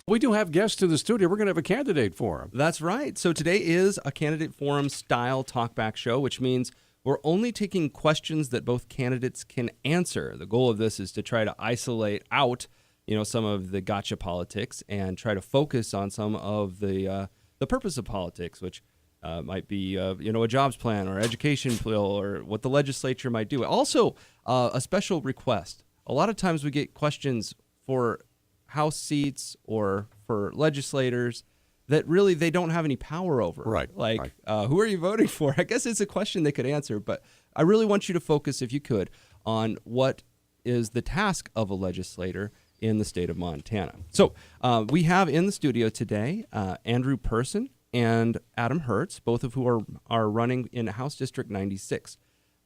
We do have guests in the studio. We're going to have a candidate forum. That's right. So today is a candidate forum style talkback show, which means we're only taking questions that both candidates can answer. The goal of this is to try to isolate out, some of the gotcha politics and try to focus on some of the purpose of politics, which might be, a jobs plan or education bill or what the legislature might do. Also, a special request. A lot of times we get questions for House seats or for legislators that really they don't have any power over. Right. Like, who are you voting for? I guess it's a question they could answer, but I really want you to focus, if you could, on what is the task of a legislator in the state of Montana. So we have in the studio today Andrew Person and Adam Hertz, both of who are running in House District 96.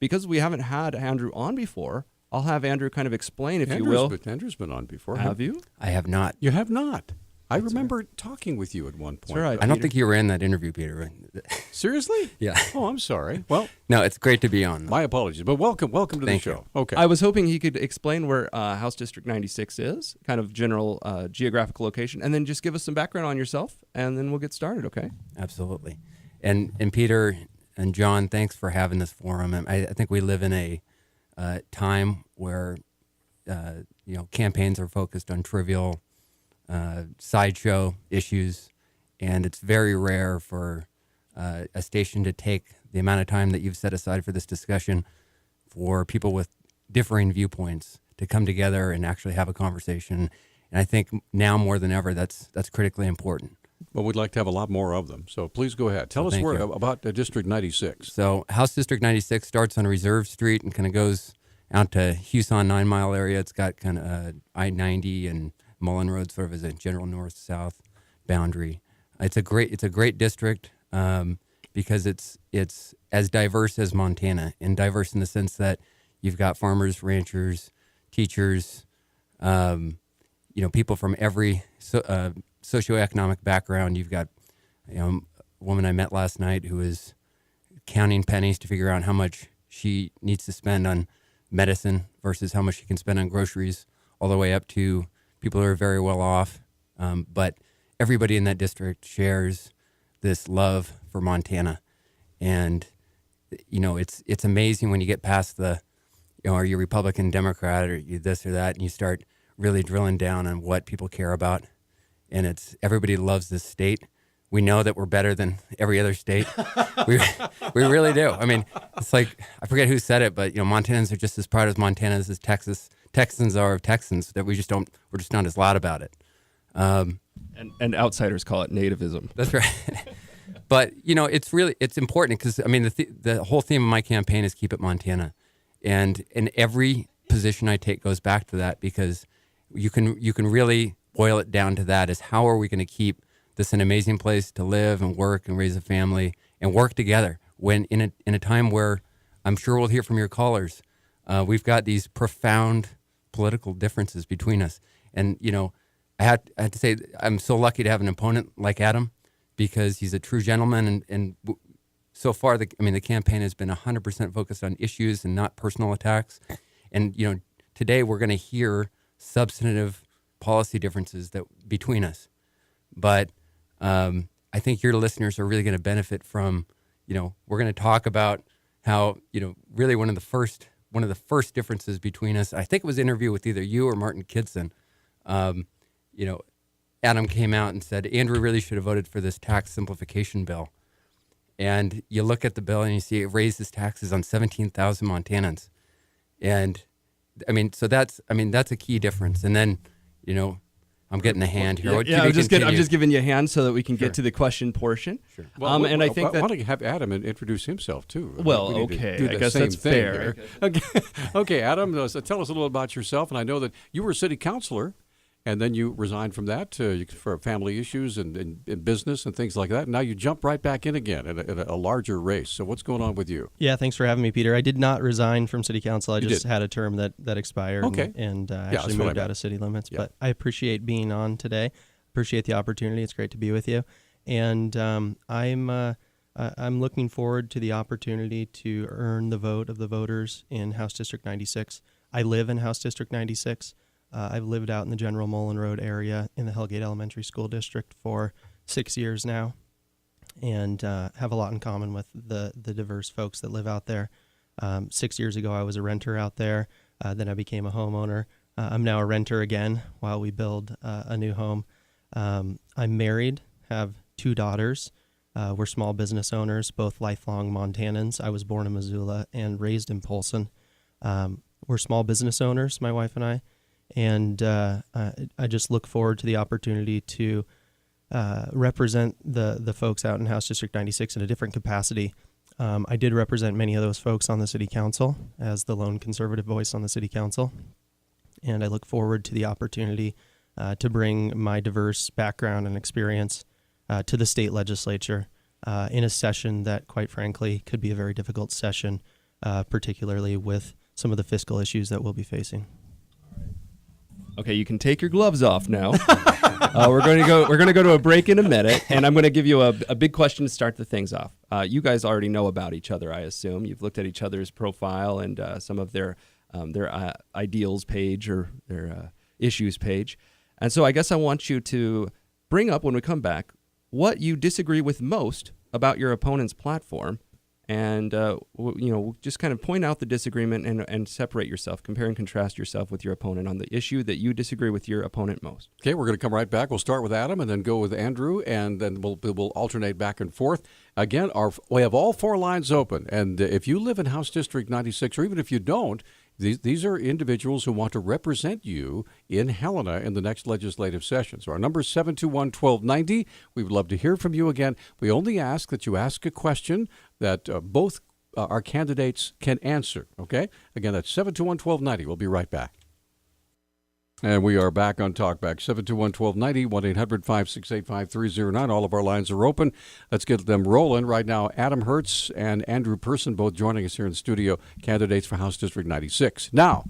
Because we haven't had Andrew on before, I'll have Andrew kind of explain, if you will. Andrew's been on before. Have you? I have not. You have not? I remember talking with you at one point. Right, I don't think you were in that interview, Peter. Seriously? Yeah. Oh, I'm sorry. Well, no, it's great to be on. My apologies, but welcome to Thank the show. you. Okay. I was hoping he could explain where House District 96 is, kind of general geographical location, and then just give us some background on yourself, and then we'll get started, okay? Absolutely. And Peter and John, thanks for having this forum. And I think we live in a time where campaigns are focused on trivial sideshow issues, and it's very rare for a station to take the amount of time that you've set aside for this discussion for people with differing viewpoints to come together and actually have a conversation. And I think now more than ever, that's critically important. Well, we'd like to have a lot more of them. So please go ahead. Tell us about District 96. So House District 96 starts on Reserve Street and kind of goes out to Huson 9 Mile area. It's got kind of I-90 and Mullen Road sort of as a general north-south boundary. It's a great district because it's as diverse as Montana, and diverse in the sense that you've got farmers, ranchers, teachers, people from every socioeconomic background. You've got a woman I met last night who is counting pennies to figure out how much she needs to spend on medicine versus how much she can spend on groceries, all the way up to people who are very well off. But everybody in that district shares this love for Montana. And, it's amazing when you get past the, are you Republican, Democrat, or you this or that, and you start really drilling down on what people care about. And everybody loves this state. We know that we're better than every other state. we really do. I mean, it's like, I forget who said it, but Montanans are just as proud as Montanans as Texans are of Texans, that we're just not as loud about it. And outsiders call it nativism. That's right. But it's important because the whole theme of my campaign is Keep It Montana, and every position I take goes back to that, because you can really boil it down to that: is how are we going to keep this an amazing place to live and work and raise a family and work together, when in a time where I'm sure we'll hear from your callers, we've got these profound political differences between us. And I had to say, I'm so lucky to have an opponent like Adam, because he's a true gentleman, and so far the campaign has been 100% focused on issues and not personal attacks. And today we're going to hear substantive policy differences between us, but I think your listeners are really going to benefit from, we're going to talk about how, really one of the first differences between us, I think it was an interview with either you or Martin Kidson, Adam came out and said, Andrew really should have voted for this tax simplification bill. And you look at the bill and you see it raises taxes on 17,000 Montanans. And so that's a key difference. And then, I'm getting a hand here. I'm just giving you a hand so that we can get to the question portion. Sure. Well, and I think that I want to have Adam introduce himself too. Well, okay, I guess that's fair. Okay, Adam, tell us a little about yourself. And I know that you were a city councilor, and then you resigned from that for family issues and business and things like that. And now you jump right back in again in a larger race. So what's going on with you? Yeah, thanks for having me, Peter. I did not resign from city council. I just had a term that expired and actually moved out of city limits. Yeah. But I appreciate being on today. Appreciate the opportunity. It's great to be with you. And I'm looking forward to the opportunity to earn the vote of the voters in House District 96. I live in House District 96. I've lived out in the General Mullen Road area in the Hellgate Elementary School District for 6 years now, and have a lot in common with the diverse folks that live out there. 6 years ago, I was a renter out there. Then I became a homeowner. I'm now a renter again while we build a new home. I'm married, have 2 daughters. We're small business owners, both lifelong Montanans. I was born in Missoula and raised in Polson. We're small business owners, my wife and I, and I just look forward to the opportunity to represent the folks out in House District 96 in a different capacity. I did represent many of those folks on the city council as the lone conservative voice on the city council, and I look forward to the opportunity to bring my diverse background and experience to the state legislature in a session that, quite frankly, could be a very difficult session, particularly with some of the fiscal issues that we'll be facing. Okay, you can take your gloves off now. We're going to go to a break in a minute, and I'm going to give you a big question to start the things off. You guys already know about each other, I assume. You've looked at each other's profile and some of their ideals page or their issues page. And so I guess I want you to bring up, when we come back, what you disagree with most about your opponent's platform, and just kind of point out the disagreement and separate yourself, compare and contrast yourself with your opponent on the issue that you disagree with your opponent most. Okay, we're going to come right back. We'll start with Adam and then go with Andrew, and then we'll alternate back and forth. Again, we have all 4 lines open, and if you live in House District 96, or even if you don't, these are individuals who want to represent you in Helena in the next legislative session. So our number is 721-1290. We would love to hear from you again. We only ask that you ask a question that both our candidates can answer, okay? Again, that's 721-1290. We'll be right back. And we are back on Talkback, 721-1290, 1-800-568-5309. All of our lines are open. Let's get them rolling. Right now, Adam Hertz and Andrew Person both joining us here in the studio, candidates for House District 96. Now,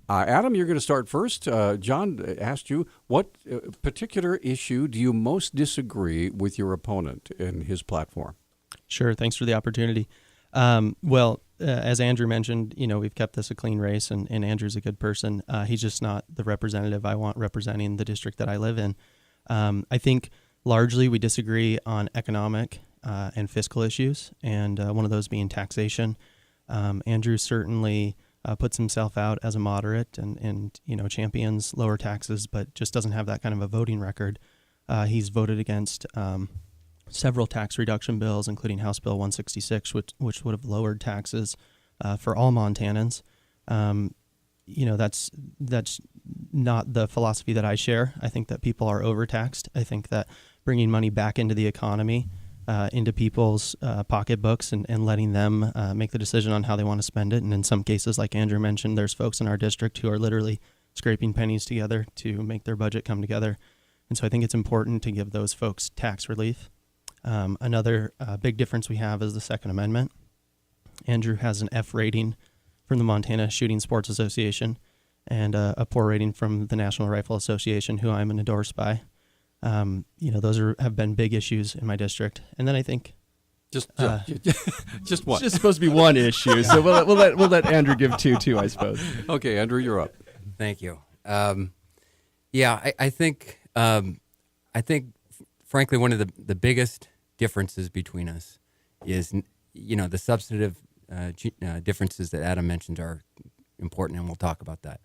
Adam, you're going to start first. John asked you, what particular issue do you most disagree with your opponent in his platform? Sure. Thanks for the opportunity. As Andrew mentioned, we've kept this a clean race, and Andrew's a good person. He's just not the representative I want representing the district that I live in. I think largely we disagree on economic and fiscal issues, and one of those being taxation. Andrew certainly puts himself out as a moderate and champions lower taxes, but just doesn't have that kind of a voting record. He's voted against several tax reduction bills, including House Bill 166, which would have lowered taxes for all Montanans. That's not the philosophy that I share. I think that people are overtaxed. I think that bringing money back into the economy, into people's pocketbooks and letting them make the decision on how they want to spend it. And in some cases, like Andrew mentioned, there's folks in our district who are literally scraping pennies together to make their budget come together. And so I think it's important to give those folks tax relief. Another big difference we have is the Second Amendment. Andrew has an F rating from the Montana Shooting Sports Association and a poor rating from the National Rifle Association, who I'm endorsed by. Those have been big issues in my district. And then I think just one. It's just supposed to be one issue, so we'll let Andrew give two too, I suppose. Okay, Andrew, you're up. Thank you. I think frankly one of the biggest differences between us is the substantive differences that Adam mentioned are important, and we'll talk about that.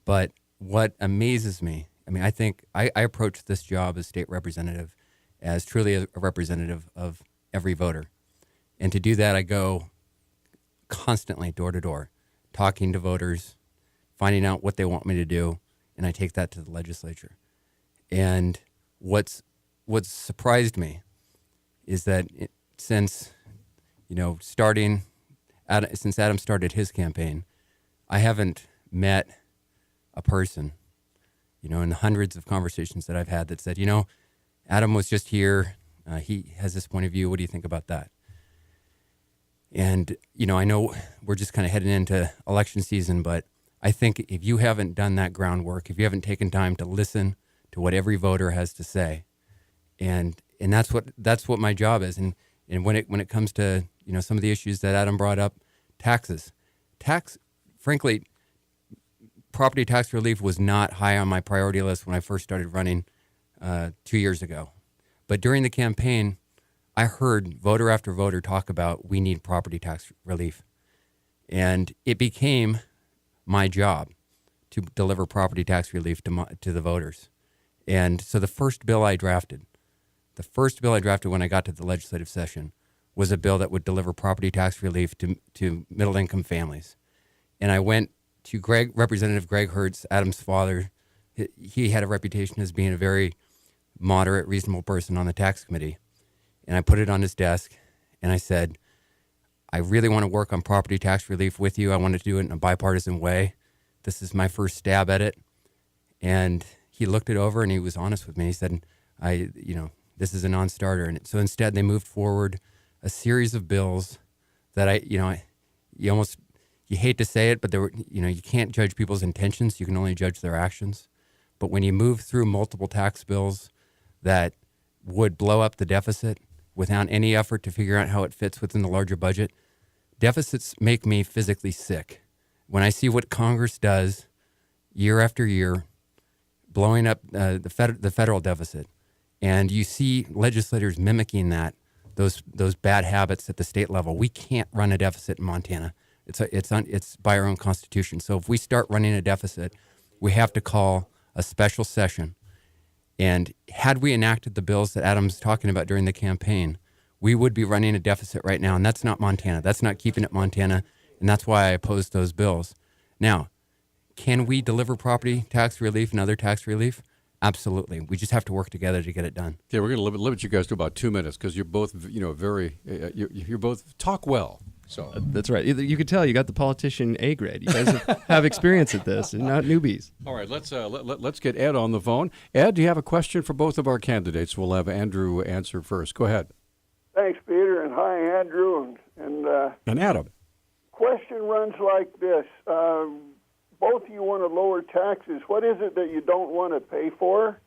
But what amazes me, I think I approach this job as state representative as truly a representative of every voter. And to do that, I go constantly door to door, talking to voters, finding out what they want me to do, and I take that to the legislature. And what's surprised me is that since Adam started his campaign, I haven't met a person, in the hundreds of conversations that I've had that said, Adam was just here. He has this point of view. What do you think about that? And, I know we're just kind of heading into election season, but I think if you haven't done that groundwork, if you haven't taken time to listen to what every voter has to say, and that's what my job is. And when it comes to, some of the issues that Adam brought up, frankly, property tax relief was not high on my priority list when I first started running 2 years ago. But during the campaign, I heard voter after voter talk about we need property tax relief. And it became my job to deliver property tax relief to the voters. And so the first bill I drafted when I got to the legislative session was a bill that would deliver property tax relief to middle-income families. And I went to Representative Greg Hertz, Adam's father. He had a reputation as being a very moderate, reasonable person on the tax committee. And I put it on his desk, and I said, I really want to work on property tax relief with you. I want to do it in a bipartisan way. This is my first stab at it. And he looked it over, and he was honest with me. He said, this is a non-starter. And so instead, they moved forward a series of bills that you hate to say it, but there were, you can't judge people's intentions. You can only judge their actions. But when you move through multiple tax bills that would blow up the deficit without any effort to figure out how it fits within the larger budget, deficits make me physically sick. When I see what Congress does year after year, blowing up the federal deficit, and you see legislators mimicking those bad habits at the state level, we can't run a deficit in Montana. It's by our own constitution. So if we start running a deficit, we have to call a special session. And had we enacted the bills that Adam's talking about during the campaign, we would be running a deficit right now. And that's not Montana. That's not keeping it Montana. And that's why I opposed those bills. Now, can we deliver property tax relief and other tax relief? Absolutely. We just have to work together to get it done. Yeah, we're going to limit you guys to about 2 minutes because you're both, you're both talk well. So that's right. You could tell you got the politician A grade. You guys have experience at this and not newbies. All right, let's get Ed on the phone. Ed, do you have a question for both of our candidates? We'll have Andrew answer first. Go ahead. Thanks, Peter, and hi, Andrew, and Adam. Question runs like this: both of you want to lower taxes. What is it that you don't want to pay for?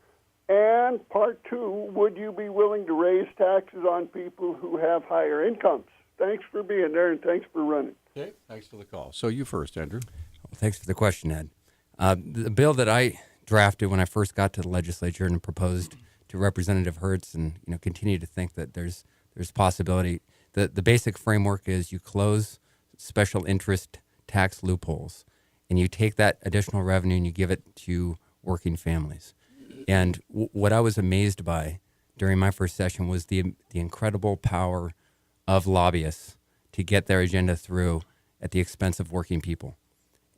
And part two: would you be willing to raise taxes on people who have higher incomes? Thanks for being there, and thanks for running. Okay, thanks for the call. So you first, Andrew. Well, thanks for the question, Ed. The bill that I drafted when I first got to the legislature and proposed to Representative Hertz, and continue to think that there's possibility. The basic framework is you close special interest tax loopholes, and you take that additional revenue and you give it to working families. And what I was amazed by during my first session was the incredible power of lobbyists to get their agenda through at the expense of working people.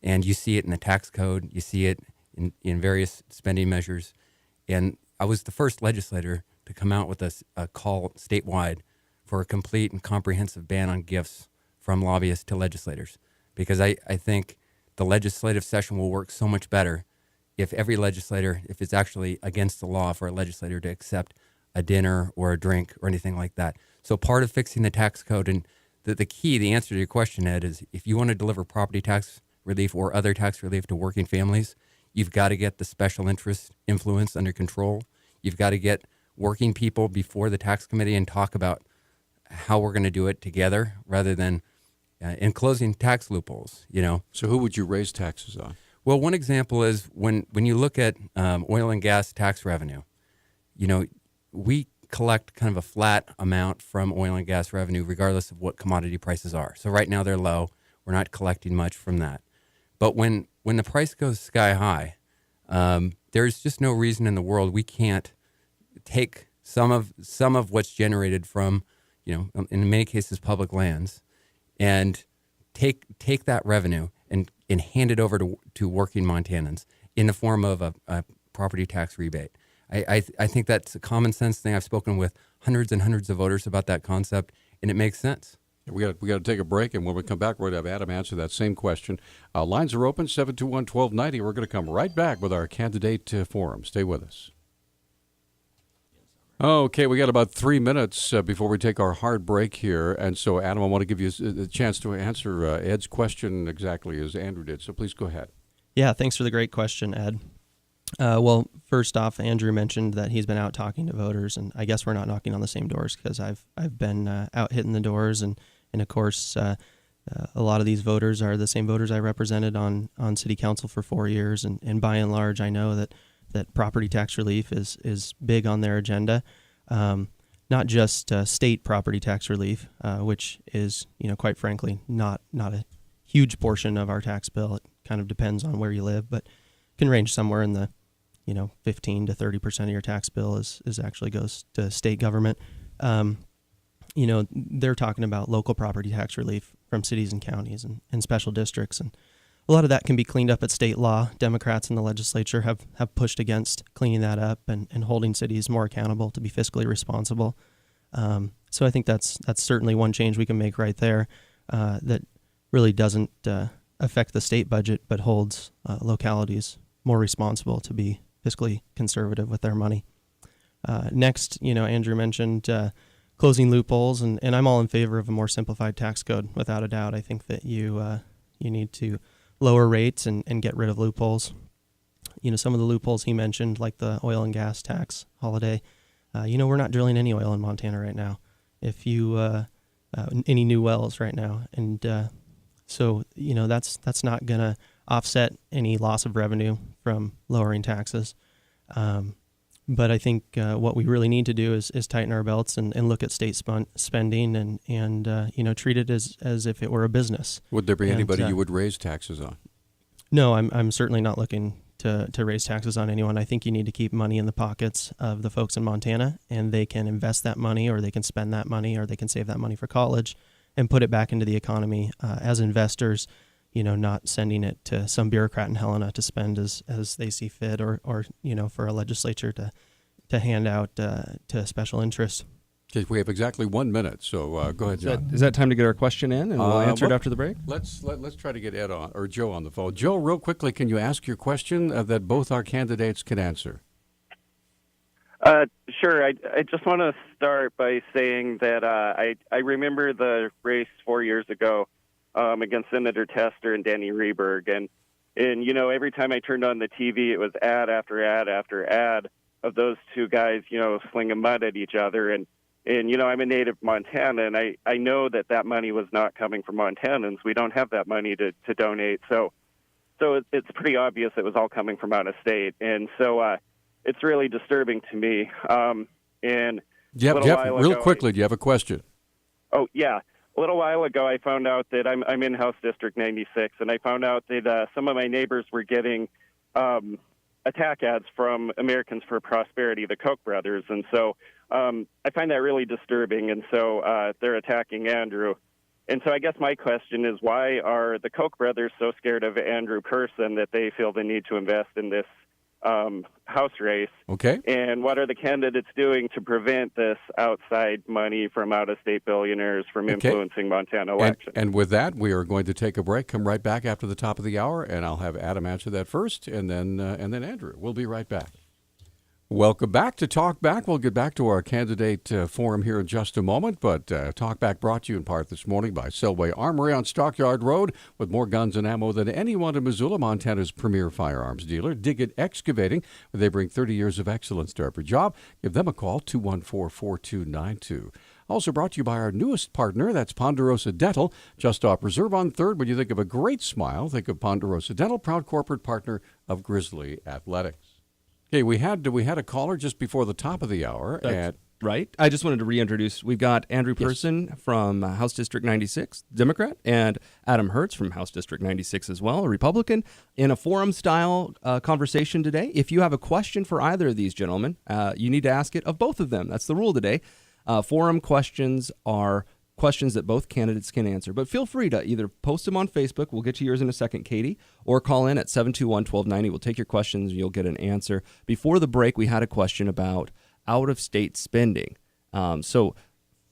And you see it in the tax code, you see it in various spending measures. And I was the first legislator to come out with a call statewide for a complete and comprehensive ban on gifts from lobbyists to legislators. Because I think the legislative session will work so much better if every legislator, if it's actually against the law for a legislator to accept a dinner or a drink or anything like that. So part of fixing the tax code, and the key, the answer to your question, Ed, is if you want to deliver property tax relief or other tax relief to working families, you've got to get the special interest influence under control. You've got to get working people before the tax committee and talk about how we're going to do it together rather than in closing tax loopholes, So who would you raise taxes on? Well, one example is when you look at oil and gas tax revenue, we collect kind of a flat amount from oil and gas revenue regardless of what commodity prices are. So right now they're low. We're not collecting much from that. But when the price goes sky high, there's just no reason in the world we can't take some of what's generated from, in many cases, public lands, and take that revenue and hand it over to working Montanans in the form of a property tax rebate. I think that's a common sense thing. I've spoken with hundreds and hundreds of voters about that concept, and it makes sense. We got to take a break, and when we come back, we're going to have Adam answer that same question. Lines are open, 721-1290. We're going to come right back with our candidate forum. Stay with us. Okay, we got about 3 minutes before we take our hard break here. And so, Adam, I want to give you a chance to answer Ed's question exactly as Andrew did. So please go ahead. Yeah, thanks for the great question, Ed. Well, first off, Andrew mentioned that he's been out talking to voters, and I guess we're not knocking on the same doors because I've been out hitting the doors, and of course, a lot of these voters are the same voters I represented on city council for 4 years, and by and large, I know that property tax relief is big on their agenda. Not just state property tax relief, which is, quite frankly, not a huge portion of our tax bill. It kind of depends on where you live, but can range somewhere in the 15 to 30% of your tax bill is actually goes to state government. They're talking about local property tax relief from cities and counties and special districts, and a lot of that can be cleaned up at state law. Democrats in the legislature have pushed against cleaning that up and holding cities more accountable to be fiscally responsible. So I think that's certainly one change we can make right there that really doesn't affect the state budget, but holds localities more responsible to be fiscally conservative with their money. Next, Andrew mentioned closing loopholes, and I'm all in favor of a more simplified tax code, without a doubt. I think that you need to lower rates and get rid of loopholes. Some of the loopholes he mentioned, like the oil and gas tax holiday, we're not drilling any oil in Montana right now. If you any new wells right now, and so that's not going to offset any loss of revenue from lowering taxes. But I think what we really need to do is tighten our belts and look at state spending and treat it as if it were a business. Would there be anybody you would raise taxes on? No, I'm certainly not looking to raise taxes on anyone. I think you need to keep money in the pockets of the folks in Montana, and they can invest that money, or they can spend that money, or they can save that money for college and put it back into the economy as investors. Not sending it to some bureaucrat in Helena to spend as they see fit, or for a legislature to hand out to special interest. Okay, we have exactly 1 minute, so go ahead, John. Is that time to get our question in, and we'll answer it after the break? Let's try to get Ed on, or Joe on the phone. Joe, real quickly, can you ask your question that both our candidates can answer? Sure. I just want to start by saying that I remember the race 4 years ago against Senator Tester and Danny Rehberg. And every time I turned on the TV, it was ad after ad after ad of those two guys, slinging mud at each other. And I'm a native Montana, and I know that money was not coming from Montanans. We don't have that money to donate. So it's pretty obvious it was all coming from out of state. And so it's really disturbing to me. And Jeff, real quickly, do you have a question? Oh, yeah. A little while ago, I found out that I'm in House District 96, and I found out that some of my neighbors were getting attack ads from Americans for Prosperity, the Koch brothers. And so I find that really disturbing, and so they're attacking Andrew. And so I guess my question is, why are the Koch brothers so scared of Andrew Person that they feel the need to invest in this House race? Okay. And what are the candidates doing to prevent this outside money from out-of-state billionaires from influencing Montana elections? And with that, we are going to take a break. Come right back after the top of the hour, and I'll have Adam answer that first, and then Andrew. We'll be right back. Welcome back to Talk Back. We'll get back to our candidate forum here in just a moment, but Talk Back brought to you in part this morning by Selway Armory on Stockyard Road, with more guns and ammo than anyone in Missoula, Montana's premier firearms dealer. Dig It Excavating, where they bring 30 years of excellence to every job. Give them a call, 214-4292. Also brought to you by our newest partner, that's Ponderosa Dental, just off Reserve on 3rd. When you think of a great smile, think of Ponderosa Dental, proud corporate partner of Grizzly Athletics. Okay, we had a caller just before the top of the hour. That's right. I just wanted to reintroduce. We've got Andrew Person from House District 96, Democrat, and Adam Hertz from House District 96 as well, a Republican, in a forum-style conversation today. If you have a question for either of these gentlemen, you need to ask it of both of them. That's the rule today. Forum questions are questions that both candidates can answer. But feel free to either post them on Facebook, we'll get to yours in a second, Katie, or call in at 721-1290. We'll take your questions and you'll get an answer. Before the break, we had a question about out-of-state spending. So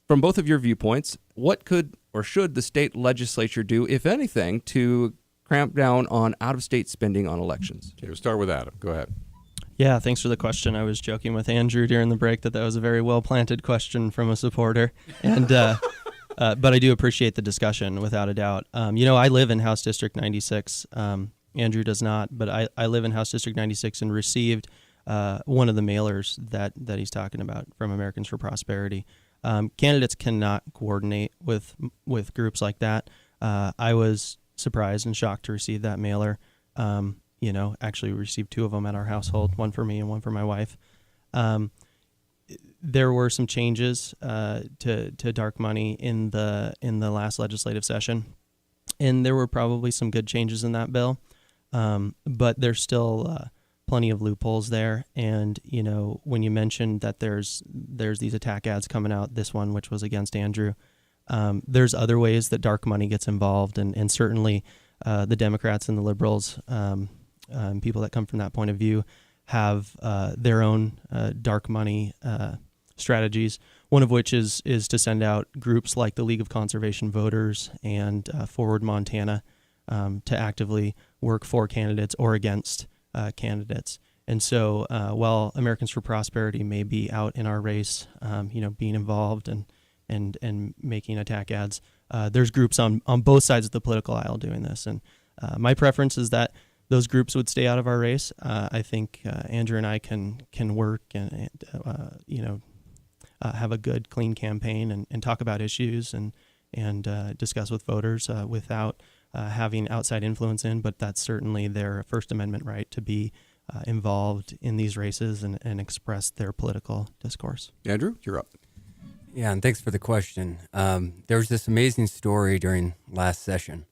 from both of your viewpoints, what could or should the state legislature do, if anything, to cramp down on out-of-state spending on elections? Okay, we'll start with Adam. Go ahead. Yeah, thanks for the question. I was joking with Andrew during the break that was a very well-planted question from a supporter. And but I do appreciate the discussion, without a doubt. I live in House District 96. Andrew does not, but I live in House District 96 and received one of the mailers that he's talking about from Americans for Prosperity. Candidates cannot coordinate with groups like that. I was surprised and shocked to receive that mailer. Actually received 2 of them at our household, one for me and one for my wife. There were some changes to dark money in the last legislative session, and there were probably some good changes in that bill, but there's still plenty of loopholes there. And when you mentioned that there's these attack ads coming out, this one which was against Andrew, there's other ways that dark money gets involved, and certainly the Democrats and the liberals, people that come from that point of view, have their own dark money strategies, one of which is to send out groups like the League of Conservation Voters and Forward Montana to actively work for candidates or against candidates. And so while Americans for Prosperity may be out in our race, being involved and making attack ads, there's groups on both sides of the political aisle doing this. And my preference is that those groups would stay out of our race. I think Andrew and I can work and have a good, clean campaign and talk about issues and discuss with voters without having outside influence in. But that's certainly their First Amendment right to be involved in these races and express their political discourse. Andrew, you're up. Yeah, and thanks for the question. There was this amazing story during last session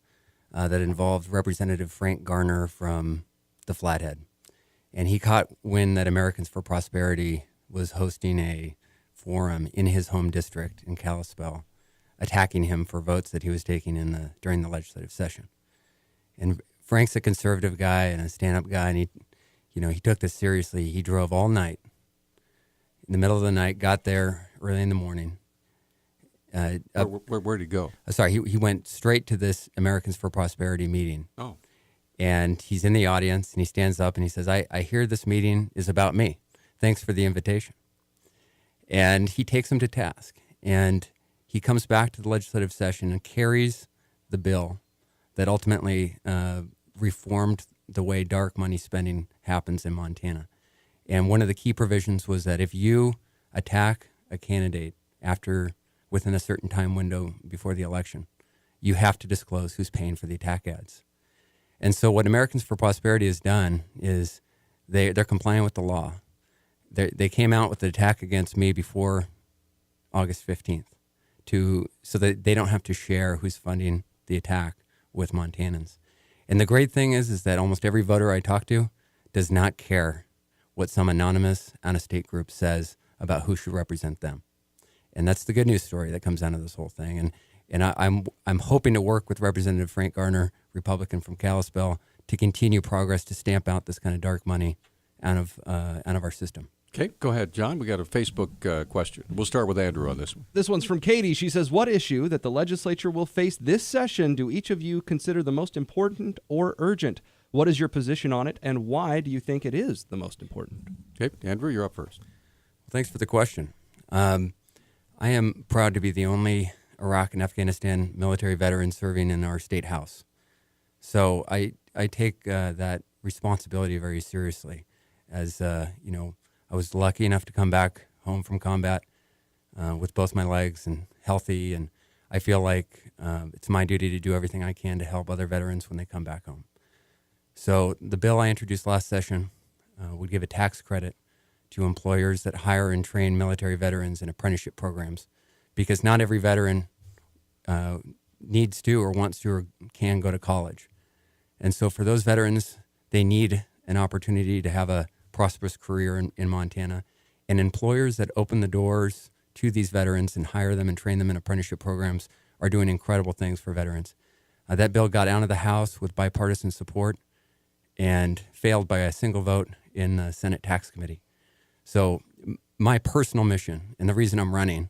that involved Representative Frank Garner from the Flathead. And he caught wind that Americans for Prosperity was hosting a forum in his home district in Kalispell, attacking him for votes that he was taking during the legislative session. And Frank's a conservative guy and a stand-up guy, and he took this seriously. He drove all night, in the middle of the night, got there early in the morning. Where'd he go? Sorry, he went straight to this Americans for Prosperity meeting. Oh. And he's in the audience, and he stands up and he says, I hear this meeting is about me. Thanks for the invitation. And he takes him to task. And he comes back to the legislative session and carries the bill that ultimately reformed the way dark money spending happens in Montana. And one of the key provisions was that if you attack a candidate within a certain time window before the election, you have to disclose who's paying for the attack ads. And so what Americans for Prosperity has done is they're complying with the law. They came out with the attack against me before August 15th so that they don't have to share who's funding the attack with Montanans. And the great thing is that almost every voter I talk to does not care what some anonymous out-of-state group says about who should represent them. And that's the good news story that comes out of this whole thing. And I'm hoping to work with Representative Frank Garner, Republican from Kalispell, to continue progress to stamp out this kind of dark money out of our system. Okay, go ahead, John. We got a Facebook question. We'll start with Andrew on this one. This one's from Katie. She says, what issue that the legislature will face this session do each of you consider the most important or urgent? What is your position on it, and why do you think it is the most important? Okay, Andrew, you're up first. Thanks for the question. I am proud to be the only Iraq and Afghanistan military veteran serving in our state house. So I take that responsibility very seriously. As I was lucky enough to come back home from combat with both my legs and healthy, and I feel like it's my duty to do everything I can to help other veterans when they come back home. So the bill I introduced last session would give a tax credit to employers that hire and train military veterans in apprenticeship programs, because not every veteran needs to or wants to or can go to college. And so for those veterans, they need an opportunity to have a prosperous career in Montana. And employers that open the doors to these veterans and hire them and train them in apprenticeship programs are doing incredible things for veterans. That bill got out of the House with bipartisan support and failed by a single vote in the Senate Tax Committee. So my personal mission, and the reason I'm running,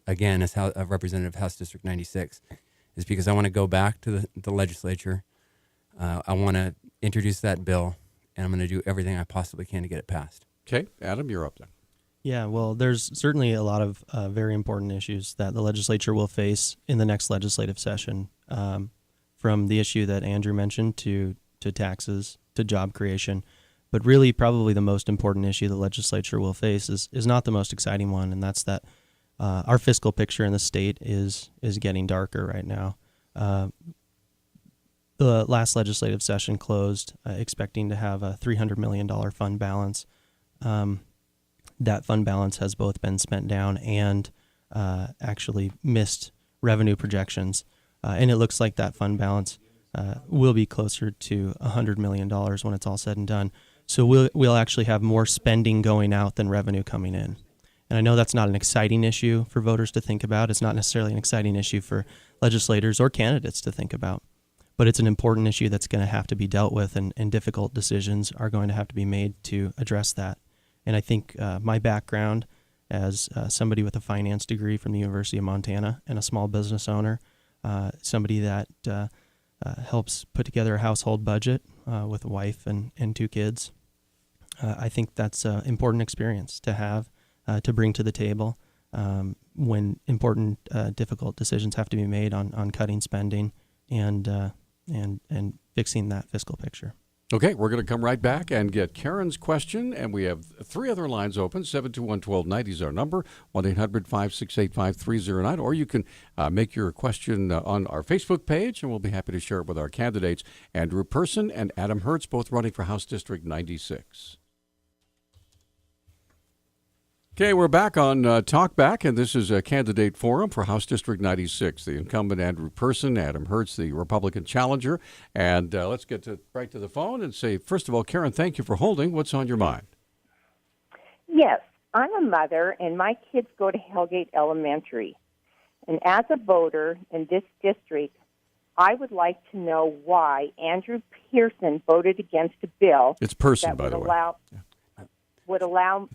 again, as Representative House District 96, is because I want to go back to the legislature. I want to introduce that bill, and I'm going to do everything I possibly can to get it passed. Okay, Adam, you're up then. Yeah, well, there's certainly a lot of very important issues that the legislature will face in the next legislative session, from the issue that Andrew mentioned to taxes, to job creation. But really, probably the most important issue the legislature will face is not the most exciting one, and that's that our fiscal picture in the state is getting darker right now. The last legislative session closed expecting to have a $300 million fund balance. That fund balance has both been spent down and actually missed revenue projections. And it looks like that fund balance will be closer to $100 million when it's all said and done. So we'll actually have more spending going out than revenue coming in. And I know that's not an exciting issue for voters to think about. It's not necessarily an exciting issue for legislators or candidates to think about. But it's an important issue that's going to have to be dealt with, and difficult decisions are going to have to be made to address that. And I think my background as somebody with a finance degree from the University of Montana and a small business owner, somebody that helps put together a household budget with a wife and 2 kids, I think that's an important experience to have, to bring to the table when important, difficult decisions have to be made on cutting spending and fixing that fiscal picture. Okay, we're going to come right back and get Karen's question, and we have 3 other lines open. 721-1290 is our number, 1-800-568-5309, or you can make your question on our Facebook page, and we'll be happy to share it with our candidates, Andrew Person and Adam Hertz, both running for House District 96. Okay, we're back on Talkback, and this is a candidate forum for House District 96. The incumbent Andrew Person, Adam Hertz, the Republican challenger. And let's get right to the phone and say, first of all, Karen, thank you for holding. What's on your mind? Yes, I'm a mother, and my kids go to Hellgate Elementary. And as a voter in this district, I would like to know why Andrew Pearson voted against a bill It's Person, that by the way. would allow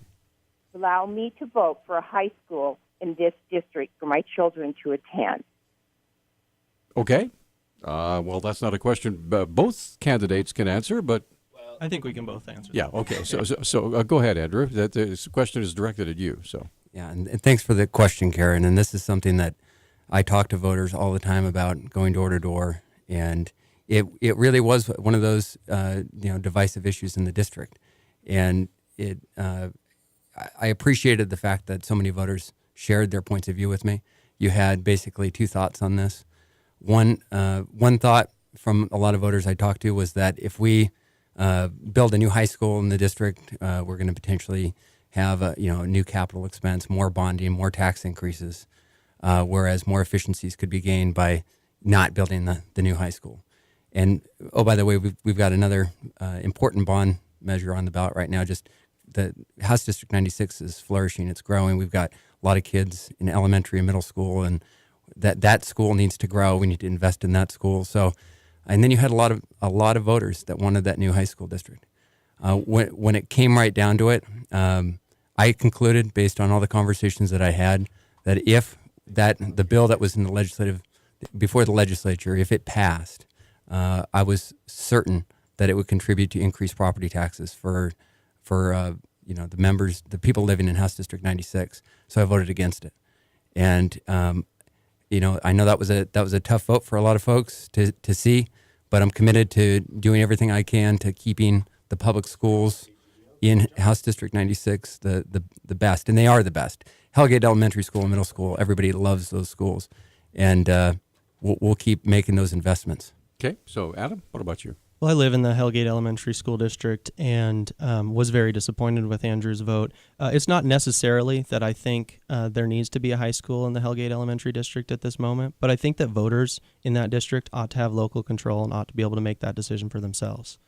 me to vote for a high school in this district for my children to attend. Okay. Well, that's not a question both candidates can answer, but... I think we can both answer. Yeah, okay. So go ahead, Andrew. This question is directed at you. So. Yeah, and thanks for the question, Karen. And this is something that I talk to voters all the time about, going door to door. And it really was one of those divisive issues in the district. And I appreciated the fact that so many voters shared their points of view with me. You had basically 2 thoughts on this. One thought from a lot of voters I talked to was that if we build a new high school in the district, we're going to potentially have a new capital expense, more bonding, more tax increases, whereas more efficiencies could be gained by not building the new high school. And oh, by the way, we've got another important bond measure on the ballot right now. Just the House District 96 is flourishing. It's growing. We've got a lot of kids in elementary and middle school, and that school needs to grow. We need to invest in that school. So, and then you had a lot of voters that wanted that new high school district. When it came right down to it, I concluded, based on all the conversations that I had, that if the bill that was in the before the legislature, if it passed, I was certain that it would contribute to increased property taxes for the members, the people living in House District 96. So I voted against it. And I know that was a tough vote for a lot of folks to see, but I'm committed to doing everything I can to keeping the public schools in House District 96 the best, and they are the best. Hellgate Elementary School and Middle School, everybody loves those schools, and we'll keep making those investments. Okay, so Adam, what about you? Well, I live in the Hellgate Elementary School District and was very disappointed with Andrew's vote. It's not necessarily that I think there needs to be a high school in the Hellgate Elementary District at this moment, but I think that voters in that district ought to have local control and ought to be able to make that decision for themselves.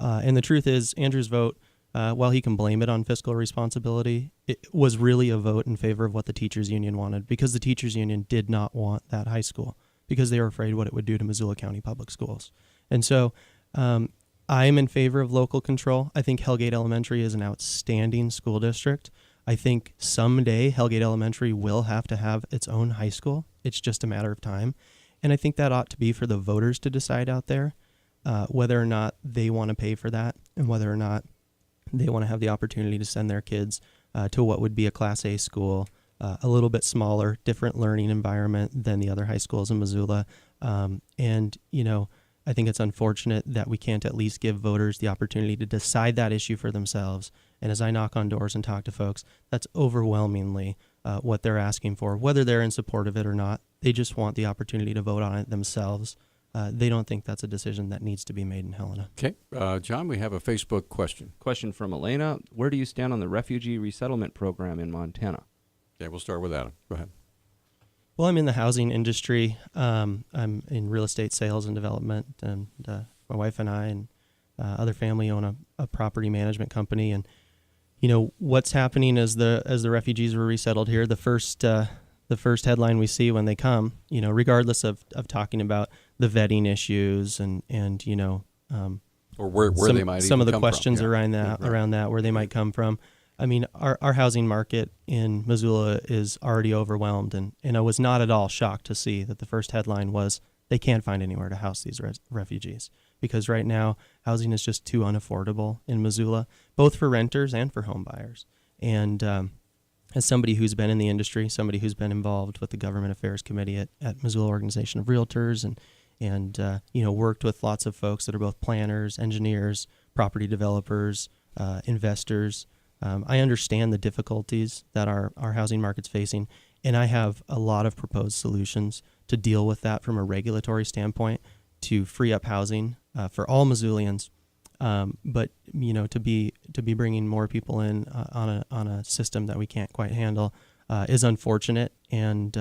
And the truth is, Andrew's vote, while he can blame it on fiscal responsibility, it was really a vote in favor of what the teachers union wanted, because the teachers union did not want that high school because they were afraid what it would do to Missoula County Public Schools. And so I am in favor of local control. I think Hellgate Elementary is an outstanding school district. I think someday Hellgate Elementary will have to have its own high school. It's just a matter of time. And I think that ought to be for the voters to decide out there whether or not they want to pay for that and whether or not they want to have the opportunity to send their kids to what would be a Class A school, a little bit smaller, different learning environment than the other high schools in Missoula. I think it's unfortunate that we can't at least give voters the opportunity to decide that issue for themselves. And as I knock on doors and talk to folks, that's overwhelmingly what they're asking for, whether they're in support of it or not. They just want the opportunity to vote on it themselves. They don't think that's a decision that needs to be made in Helena. Okay. John, we have a Facebook question. Question from Elena. Where do you stand on the refugee resettlement program in Montana? Okay, we'll start with Adam. Go ahead. Well, I'm in the housing industry. I'm in real estate sales and development, and my wife and I and other family own a property management company. And what's happening as the refugees were resettled here, the first headline we see when they come, regardless of talking about the vetting issues and or where they might some even of the come questions from. Yeah. around that Right. around that where they might come from. I mean, our housing market in Missoula is already overwhelmed, and I was not at all shocked to see that the first headline was they can't find anywhere to house these refugees, because right now housing is just too unaffordable in Missoula, both for renters and for home buyers. And as somebody who's been in the industry, somebody who's been involved with the Government Affairs Committee at Missoula Organization of Realtors, and worked with lots of folks that are both planners, engineers, property developers, investors. I understand the difficulties that our housing market's facing, and I have a lot of proposed solutions to deal with that from a regulatory standpoint to free up housing for all Missoulians. But to be bringing more people in on a system that we can't quite handle is unfortunate, and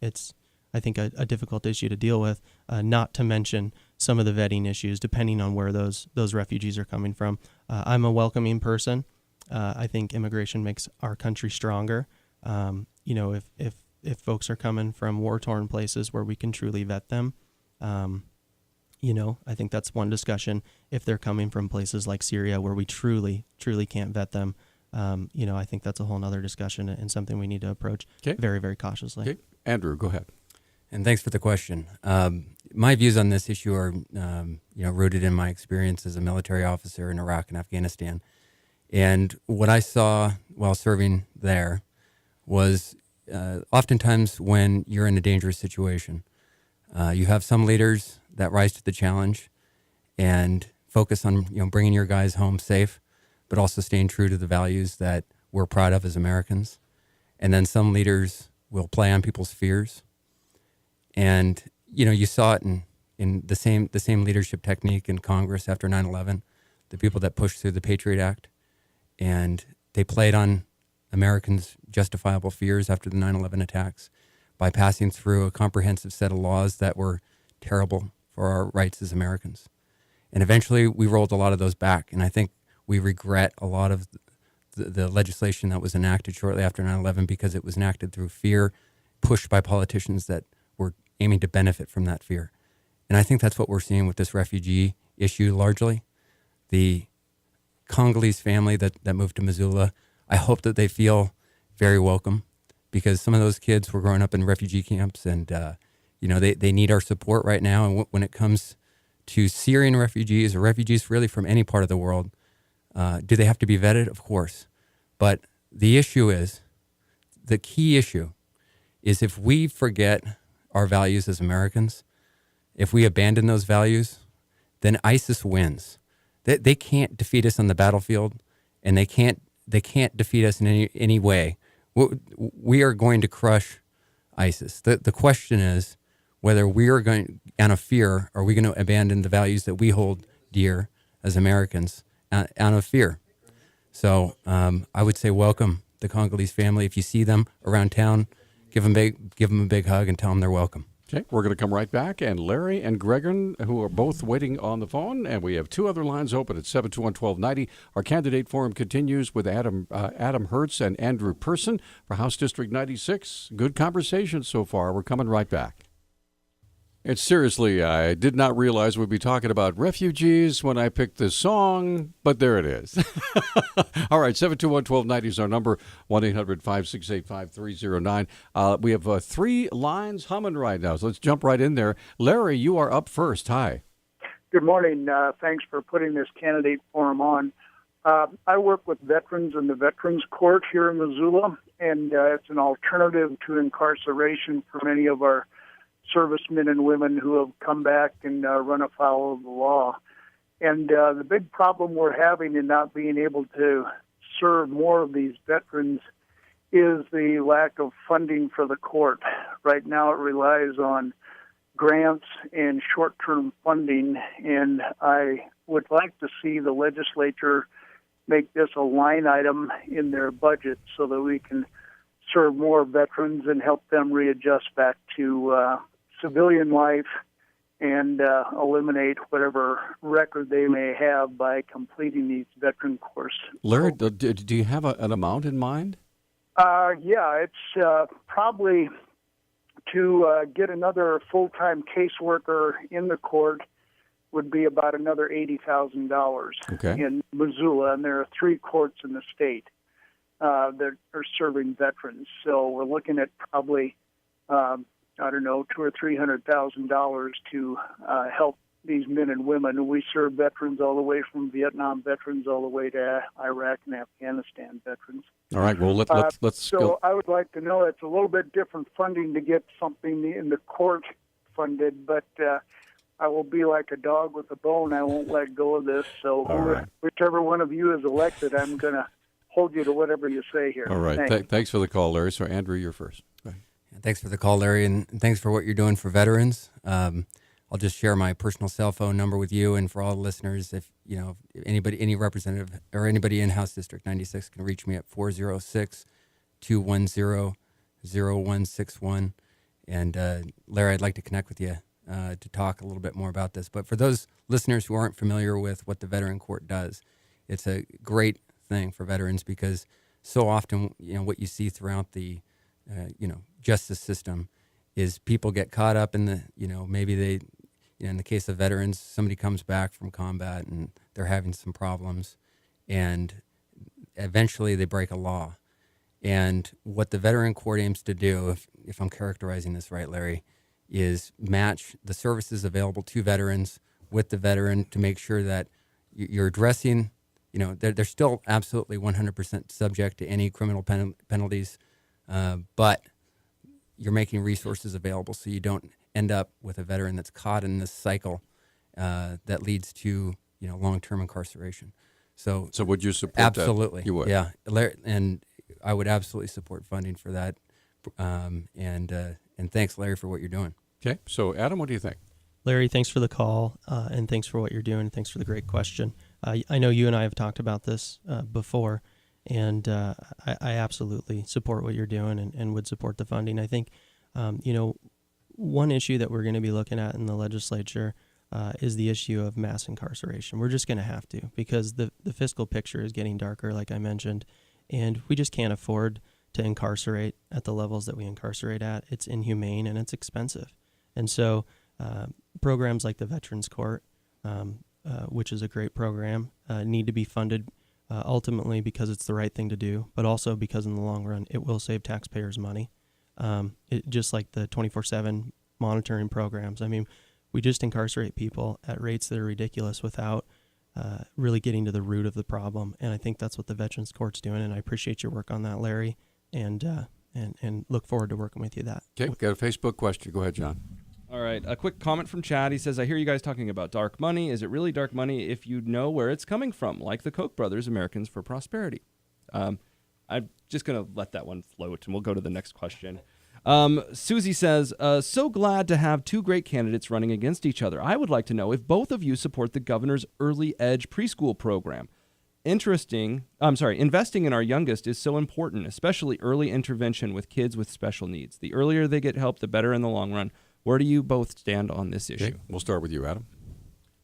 it's I think a difficult issue to deal with. Not to mention some of the vetting issues, depending on where those refugees are coming from. I'm a welcoming person. I think immigration makes our country stronger. If folks are coming from war-torn places where we can truly vet them, I think that's one discussion. If they're coming from places like Syria where we truly can't vet them, I think that's a whole other discussion and something we need to approach very, very cautiously. Okay. Andrew, go ahead. And thanks for the question. My views on this issue are, rooted in my experience as a military officer in Iraq and Afghanistan. And what I saw while serving there was oftentimes when you're in a dangerous situation, you have some leaders that rise to the challenge and focus on bringing your guys home safe, but also staying true to the values that we're proud of as Americans. And then some leaders will play on people's fears. And you saw it in the same leadership technique in Congress after 9/11, the people that pushed through the Patriot Act. And they played on Americans' justifiable fears after the 9/11 attacks by passing through a comprehensive set of laws that were terrible for our rights as Americans. And eventually we rolled a lot of those back. And I think we regret a lot of the legislation that was enacted shortly after 9/11 because it was enacted through fear, pushed by politicians that were aiming to benefit from that fear. And I think that's what we're seeing with this refugee issue largely. The Congolese family that moved to Missoula, I hope that they feel very welcome, because some of those kids were growing up in refugee camps, and they need our support right now. And when it comes to Syrian refugees or refugees really from any part of the world, do they have to be vetted? Of course. But the key issue is if we forget our values as Americans, if we abandon those values, then ISIS wins. They can't defeat us on the battlefield, and they can't defeat us in any way. We are going to crush ISIS. The question is whether we are going, out of fear, are we going to abandon the values that we hold dear as Americans out of fear? So I would say welcome the Congolese family. If you see them around town, give them a big hug and tell them they're welcome. Okay, we're going to come right back, and Larry and Gregor, who are both waiting on the phone, and we have two other lines open at 721-1290. Our candidate forum continues with Adam Hertz and Andrew Person for House District 96. Good conversation so far. We're coming right back. And seriously, I did not realize we'd be talking about refugees when I picked this song, but there it is. All right, 721-1290 is our number, 1-800-568-5309. We have three lines humming right now, so let's jump right in there. Larry, you are up first. Hi. Good morning. Thanks for putting this candidate forum on. I work with veterans in the Veterans Court here in Missoula, and it's an alternative to incarceration for many of our servicemen and women who have come back and run afoul of the law. And the big problem we're having in not being able to serve more of these veterans is the lack of funding for the court. Right now it relies on grants and short-term funding, and I would like to see the legislature make this a line item in their budget so that we can serve more veterans and help them readjust back to civilian life and eliminate whatever record they may have by completing these veteran courses. Larry, do you have an amount in mind? Yeah, it's probably to get another full-time caseworker in the court would be about another $80,000 in Missoula, and there are 3 courts in the state that are serving veterans. So we're looking at probably, $200,000 or $300,000 to help these men and women. We serve veterans all the way from Vietnam veterans all the way to Iraq and Afghanistan veterans. All right. Well, let's so go. I would like to know, it's a little bit different funding to get something in the court funded, but I will be like a dog with a bone. I won't let go of this. So whichever one of you is elected, I'm going to hold you to whatever you say here. All right. Thanks for the call, Larry. So, Andrew, you're first. Thanks for the call, Larry, and thanks for what you're doing for veterans. I'll just share my personal cell phone number with you, and for all the listeners, if anybody, any representative or anybody in House District 96 can reach me at 406-210-0161. And Larry, I'd like to connect with you to talk a little bit more about this. But for those listeners who aren't familiar with what the Veteran Court does, it's a great thing for veterans because so often, what you see throughout the, justice system is people get caught up in the, maybe they, in the case of veterans, somebody comes back from combat and they're having some problems and eventually they break a law. And what the Veteran Court aims to do, if I'm characterizing this right, Larry, is match the services available to veterans with the veteran to make sure that you're addressing, they're still absolutely 100% subject to any criminal penalties, but you're making resources available so you don't end up with a veteran that's caught in this cycle that leads to, long-term incarceration. So would you support absolutely. that? You would. Yeah. And I would absolutely support funding for that. And thanks, Larry, for what you're doing. Okay. So, Adam, what do you think? Larry, thanks for the call, and thanks for what you're doing. Thanks for the great question. I know you and I have talked about this before, and I absolutely support what you're doing and would support the funding. I think, one issue that we're going to be looking at in the legislature is the issue of mass incarceration. We're just going to have to, because the fiscal picture is getting darker, like I mentioned, and we just can't afford to incarcerate at the levels that we incarcerate at. It's inhumane and it's expensive. And so programs like the Veterans Court, which is a great program, need to be funded ultimately because it's the right thing to do, but also because in the long run it will save taxpayers money. Just like the 24/7 monitoring programs. I mean, we just incarcerate people at rates that are ridiculous without really getting to the root of the problem. And I think that's what the Veterans Court's doing. And I appreciate your work on that, Larry, and look forward to working with you that. Okay, we've got a Facebook question. Go ahead, John. All right, a quick comment from Chad. He says, I hear you guys talking about dark money. Is it really dark money if you know where it's coming from, like the Koch brothers, Americans for Prosperity? I'm just going to let that one float, and we'll go to the next question. Susie says, so glad to have 2 great candidates running against each other. I would like to know if both of you support the governor's Early Edge preschool program. Investing in our youngest is so important, especially early intervention with kids with special needs. The earlier they get help, the better in the long run. Where do you both stand on this issue? Okay, we'll start with you, Adam.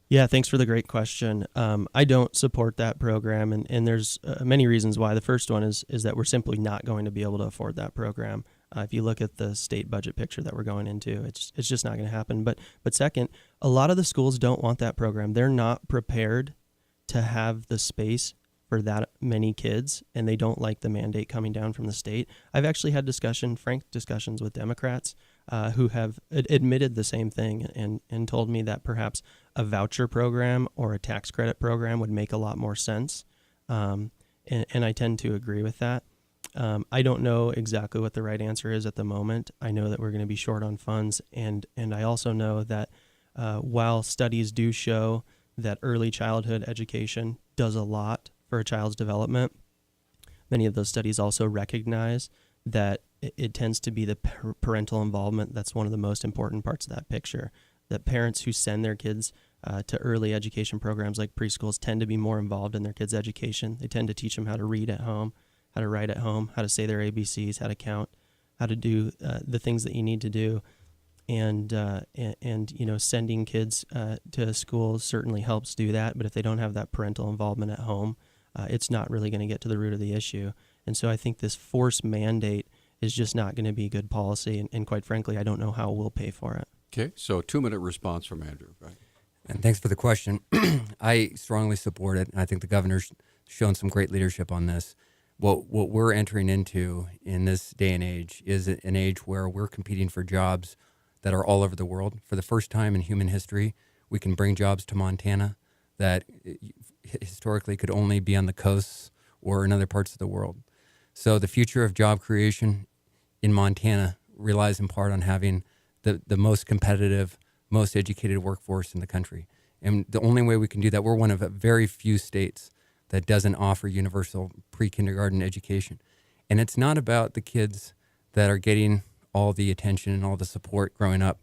Yeah, thanks for the great question. I don't support that program, and there's many reasons why. The first one is that we're simply not going to be able to afford that program. If you look at the state budget picture that we're going into, it's just not going to happen. But second, a lot of the schools don't want that program. They're not prepared to have the space for that many kids, and they don't like the mandate coming down from the state. I've actually had frank discussions with Democrats who have admitted the same thing and told me that perhaps a voucher program or a tax credit program would make a lot more sense. And I tend to agree with that. I don't know exactly what the right answer is at the moment. I know that we're going to be short on funds, and I also know that while studies do show that early childhood education does a lot for a child's development, many of those studies also recognize that it tends to be the parental involvement that's one of the most important parts of that picture. That parents who send their kids to early education programs like preschools tend to be more involved in their kids' education. They tend to teach them how to read at home, how to write at home, how to say their ABCs, how to count, how to do the things that you need to do. And sending kids to schools certainly helps do that. But if they don't have that parental involvement at home, it's not really going to get to the root of the issue. And so I think this forced mandate is just not going to be good policy. And quite frankly, I don't know how we'll pay for it. Okay, so a 2-minute response from Andrew, right? And thanks for the question. I strongly support it. I think the governor's shown some great leadership on this. What we're entering into in this day and age is an age where we're competing for jobs that are all over the world. For the first time in human history, we can bring jobs to Montana that historically could only be on the coasts or in other parts of the world. So the future of job creation in Montana relies in part on having the most competitive, most educated workforce in the country. And the only way we can do that, we're one of very few states that doesn't offer universal pre-kindergarten education. And it's not about the kids that are getting all the attention and all the support growing up.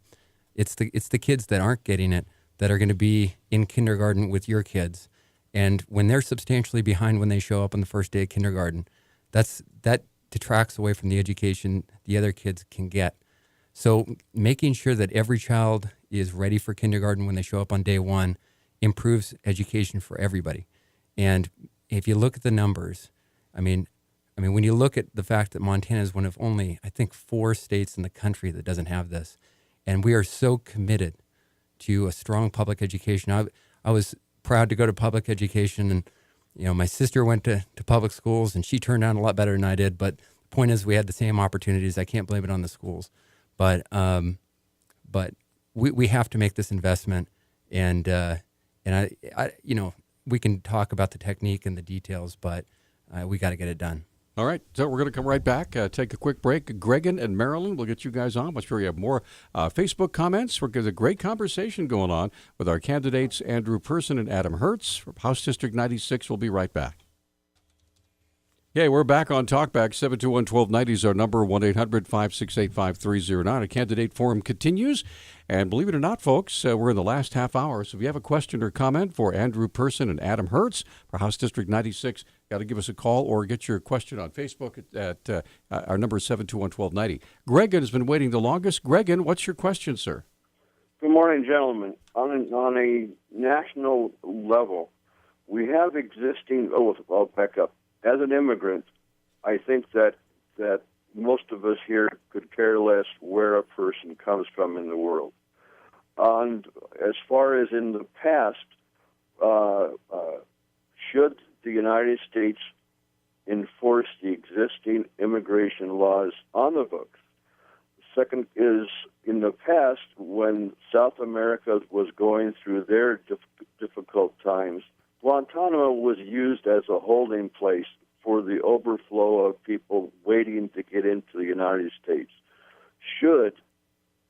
It's the kids that aren't getting it that are going to be in kindergarten with your kids. And when they're substantially behind when they show up on the first day of kindergarten, that detracts away from the education the other kids can get. So making sure that every child is ready for kindergarten when they show up on day one improves education for everybody. And if you look at the numbers, I mean, when you look at the fact that Montana is one of only, I think, 4 states in the country that doesn't have this, and we are so committed to a strong public education. I was proud to go to public education, and my sister went to public schools, and she turned out a lot better than I did. But the point is, we had the same opportunities. I can't blame it on the schools, but we have to make this investment, and I we can talk about the technique and the details, but we got to get it done. All right, so we're going to come right back, take a quick break. Gregan and Marilyn, we'll get you guys on. I'm sure you have more Facebook comments. We're getting a great conversation going on with our candidates, Andrew Person and Adam Hertz from House District 96. We'll be right back. Okay, we're back on Talkback. 721-1290 is our number, 1-800-568-5309. A candidate forum continues. And believe it or not, folks, we're in the last half hour. So if you have a question or comment for Andrew Person and Adam Hertz for House District 96, got to give us a call or get your question on Facebook at our number is 721-1290. Gregan has been waiting the longest. Gregan, what's your question, sir? Good morning, gentlemen. On a national level, we have existing... I'll back up. As an immigrant, I think that most of us here could care less where a person comes from in the world. And as far as in the past, should the United States enforce the existing immigration laws on the books? Second is, in the past, when South America was going through their difficult times, Guantanamo was used as a holding place for the overflow of people waiting to get into the United States. Should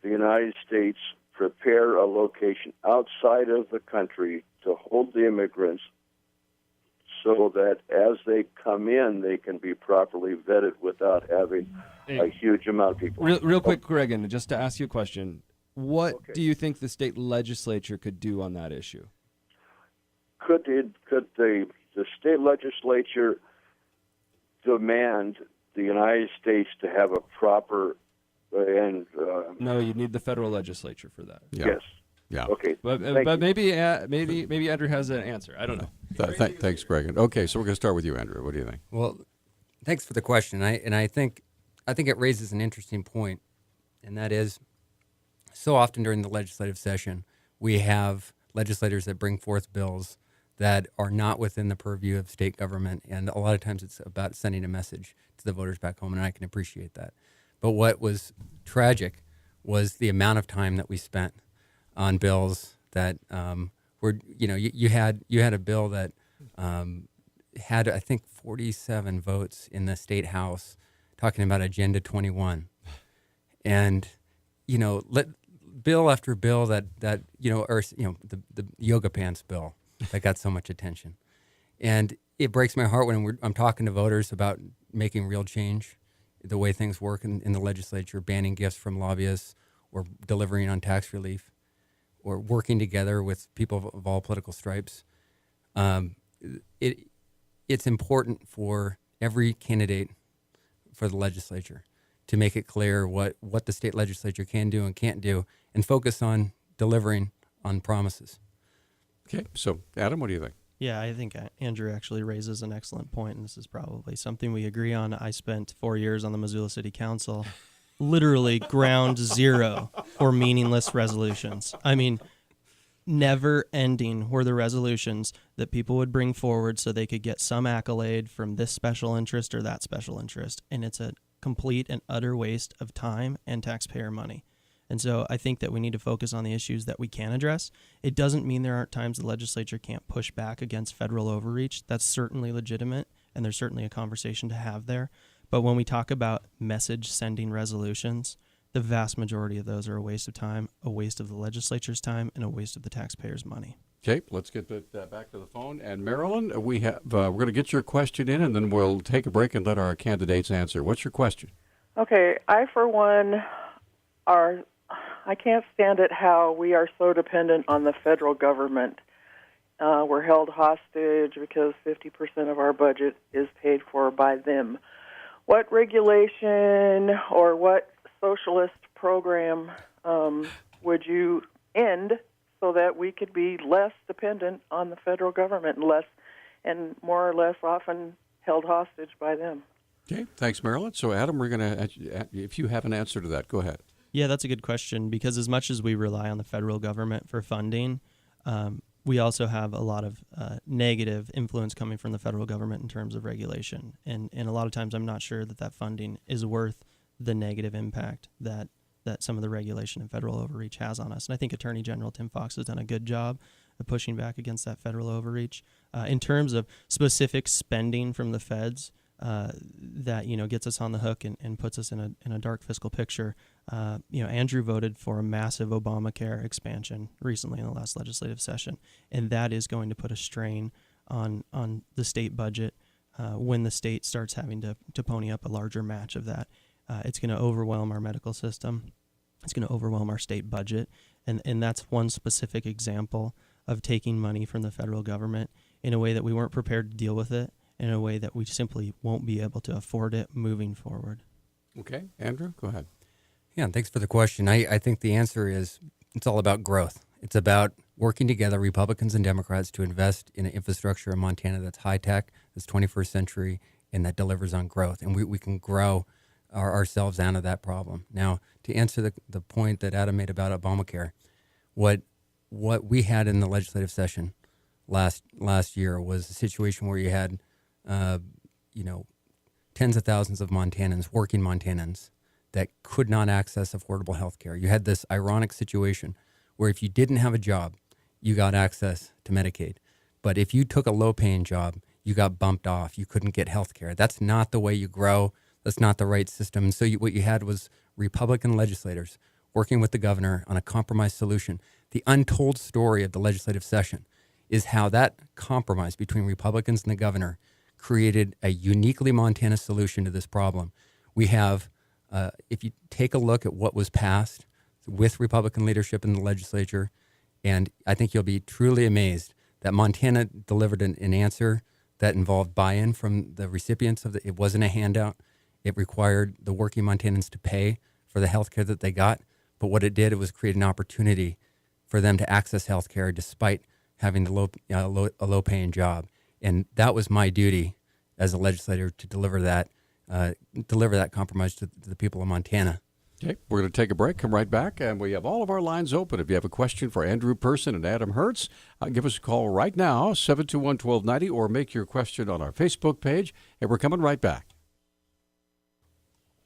the United States prepare a location outside of the country to hold the immigrants so that as they come in, they can be properly vetted without having a huge amount of people? Real quick, Gregan, just to ask you a question. What do you think the state legislature could do on that issue? Could the state legislature demand the United States to have a proper No, you need the federal legislature for that. Yeah. Yes. Yeah. Okay. But maybe Andrew has an answer. I don't know. Thanks, Gregan. Okay, so we're going to start with you, Andrew. What do you think? Well, thanks for the question. I think it raises an interesting point, and that is, so often during the legislative session, we have legislators that bring forth bills that are not within the purview of state government, and a lot of times it's about sending a message to the voters back home, and I can appreciate that. But what was tragic was the amount of time that we spent on bills that were, you had a bill that had, I think, 47 votes in the state house talking about Agenda 21, and bill after bill the yoga pants bill that got so much attention. And it breaks my heart when I'm talking to voters about making real change, the way things work in the legislature, banning gifts from lobbyists or delivering on tax relief or working together with people of all political stripes. It's important for every candidate for the legislature to make it clear what the state legislature can do and can't do and focus on delivering on promises. Okay, so Adam, what do you think? Yeah, I think Andrew actually raises an excellent point, and this is probably something we agree on. I spent 4 years on the Missoula City Council, literally ground zero for meaningless resolutions. I mean, never ending were the resolutions that people would bring forward so they could get some accolade from this special interest or that special interest, and it's a complete and utter waste of time and taxpayer money. And so I think that we need to focus on the issues that we can address. It doesn't mean there aren't times the legislature can't push back against federal overreach. That's certainly legitimate, and there's certainly a conversation to have there. But when we talk about message-sending resolutions, the vast majority of those are a waste of time, a waste of the legislature's time, and a waste of the taxpayers' money. Okay, let's get back to the phone. And Marilyn, we're going to get your question in, and then we'll take a break and let our candidates answer. What's your question? Okay, I, for one, I can't stand it how we are so dependent on the federal government. We're held hostage because 50% of our budget is paid for by them. What regulation or what socialist program would you end so that we could be less dependent on the federal government and more or less often held hostage by them? Okay, thanks, Marilyn. So, Adam, we're going to, if you have an answer to that, go ahead. Yeah, that's a good question, because as much as we rely on the federal government for funding, we also have a lot of negative influence coming from the federal government in terms of regulation. And a lot of times I'm not sure that funding is worth the negative impact that some of the regulation and federal overreach has on us. And I think Attorney General Tim Fox has done a good job of pushing back against that federal overreach. In terms of specific spending from the feds, that gets us on the hook and puts us in a dark fiscal picture. Andrew voted for a massive Obamacare expansion recently in the last legislative session, and that is going to put a strain on the state budget when the state starts having to pony up a larger match of that. It's going to overwhelm our medical system. It's going to overwhelm our state budget, and that's one specific example of taking money from the federal government in a way that we weren't prepared to deal with it, in a way that we simply won't be able to afford it moving forward. Okay, Andrew, go ahead. Yeah, thanks for the question. I think the answer is it's all about growth. It's about working together, Republicans and Democrats, to invest in an infrastructure in Montana that's high-tech, that's 21st century, and that delivers on growth. And we can grow ourselves out of that problem. Now, to answer the point that Adam made about Obamacare, what we had in the legislative session last year was a situation where you had tens of thousands of Montanans, working Montanans, that could not access affordable health care. You had this ironic situation where if you didn't have a job, you got access to Medicaid. But if you took a low-paying job, you got bumped off. You couldn't get health care. That's not the way you grow. That's not the right system. And so what you had was Republican legislators working with the governor on a compromise solution. The untold story of the legislative session is how that compromise between Republicans and the governor created a uniquely Montana solution to this problem. We have, if you take a look at what was passed with Republican leadership in the legislature, and I think you'll be truly amazed that Montana delivered an answer that involved buy-in from the recipients of it wasn't a handout. It required the working Montanans to pay for the health care that they got. But what it did, it was create an opportunity for them to access health care despite having a low-paying job. And that was my duty as a legislator to deliver that compromise to the people of Montana. Okay, we're going to take a break, come right back, and we have all of our lines open. If you have a question for Andrew Person and Adam Hertz, give us a call right now, 721-1290, or make your question on our Facebook page, and we're coming right back.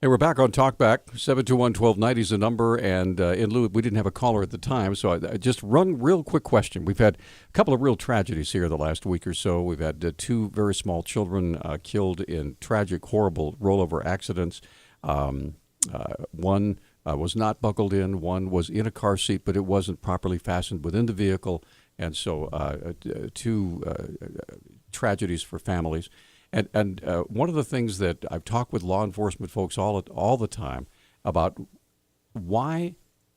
Hey, we're back on Talkback. 721-1290 is the number, and in lieu, we didn't have a caller at the time, so I just run real quick question. We've had a couple of real tragedies here the last week or so. We've had two very small children killed in tragic, horrible rollover accidents. One was not buckled in. One was in a car seat, but it wasn't properly fastened within the vehicle, and so two tragedies for families. And one of the things that I've talked with law enforcement folks all the time about, why